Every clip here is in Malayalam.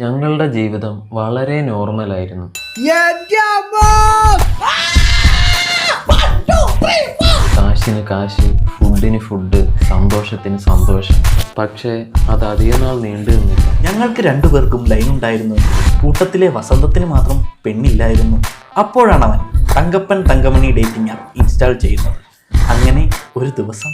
ഞങ്ങളുടെ ജീവിതം വളരെ നോർമലായിരുന്നു. കാശിന് കാശ്, ഫുഡിന് ഫുഡ്, സന്തോഷത്തിന് സന്തോഷം. പക്ഷേ അത് അധികം നാൾ നീണ്ടു നിന്നില്ല. ഞങ്ങൾക്ക് രണ്ടുപേർക്കും ലൈൻ ഉണ്ടായിരുന്നു. കൂട്ടത്തിലെ വസന്തത്തിന് മാത്രം പെണ്ണില്ലായിരുന്നു. അപ്പോഴാണ് അവൻ Thankappan Thankamani dating app install ചെയ്യുന്നത്. അങ്ങനെ ഒരു ദിവസം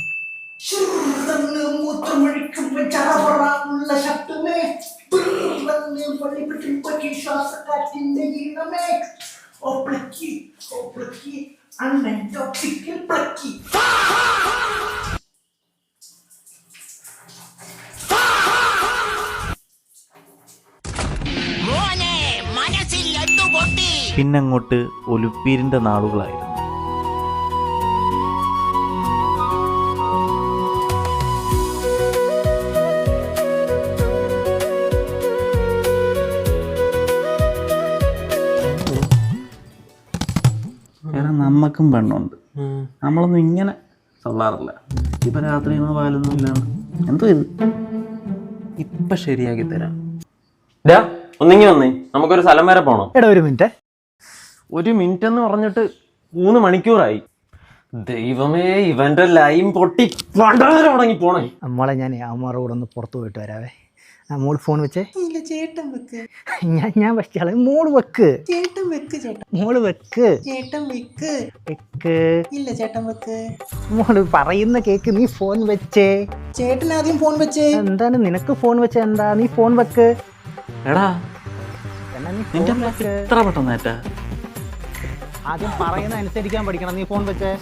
പിന്നങ്ങോട്ട് ഒലുപ്പീരിന്റെ നാളുകളായിരുന്നു. നമ്മക്കും പെണ്ണുണ്ട്, നമ്മളൊന്നും ഇങ്ങനെ തള്ളാറില്ല. ഇപ്പൊ രാത്രി പാലൊന്നും ഇല്ലാണ്ട് എന്തോ ഇത് ഇപ്പൊ ശരിയാക്കി തരാം. ഒന്നിങ്ങി വന്നേ, നമുക്കൊരു സ്ഥലം വരെ പോണം. എടാ ഒരു മിനിറ്റ് എന്ന് പറഞ്ഞിട്ട് 3 മണിക്കൂറായി. ദൈവമേ, ഇവന്റെ ലൈൻ പൊട്ടി തുടങ്ങി പോണേ. മോളെ ഞാൻ അമ്മയുടെ കൂടെ ഒന്ന് പുറത്ത് പോയിട്ട് വരാവേ. മോള് ഫോൺ വെച്ചേ. ചേട്ടൻ വെക്ക്. ഞാൻ വെച്ചാളെ. മോള് വെക്ക്. ചേട്ടൻ വെക്ക്. ചേട്ടൻ മോള് വെക്ക്. ചേട്ടൻ വെക്ക്. വെക്ക്. ഇല്ല ചേട്ടൻ വെക്ക്. മോള് പറയുന്ന കേക്ക്. നീ ഫോൺ വെച്ചേ. ചേട്ടൻ ആദ്യം ഫോൺ വെച്ചേ. എന്താണ് നിനക്ക് ഫോൺ വെച്ച? എന്താ നീ ഫോൺ വെക്ക്. എടാ നിന്റെ എത്ര പെട്ടെന്നേറ്റാ? ആദ്യം പറയുന്ന അനുസരിക്കാൻ പഠിക്കണം. നീ ഫോൺ വെച്ചേ.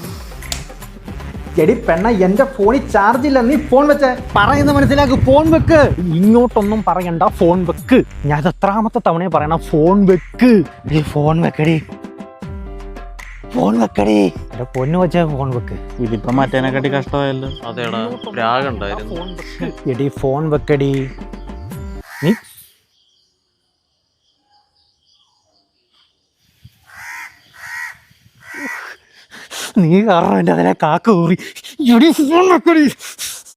എടി പെണ്ണ, എന്റെ ഫോണിൽ ചാർജ് ഇല്ല. നീ ഫോൺ വെച്ചേ. പറയുന്ന മനസ്സിലാക്ക്. ഫോൺ വെക്ക്. ഇങ്ങോട്ടൊന്നും പറയണ്ട. ഫോൺ വെക്ക്. ഞാൻ എത്രാമത്തെ തവണയെ പറയണം ഫോൺ വെക്ക്. നീ ഫോൺ വെക്കടി. ഫോൺ വെക്കടി. എന്റെ പൊന്നു വെച്ച ഫോൺ വെക്ക്. ഇതിപ്പോ മറ്റേനെക്കാട്ടി കഷ്ടമായല്ലോ. അതേടാ, രാഗണ്ടായിരുന്നു. എടി ഫോൺ വെക്കടി. നീ നീ കാരണം എൻ്റെ അതിലെ കാക്ക ഊറി. എടി ഫോൺ വെക്കടി.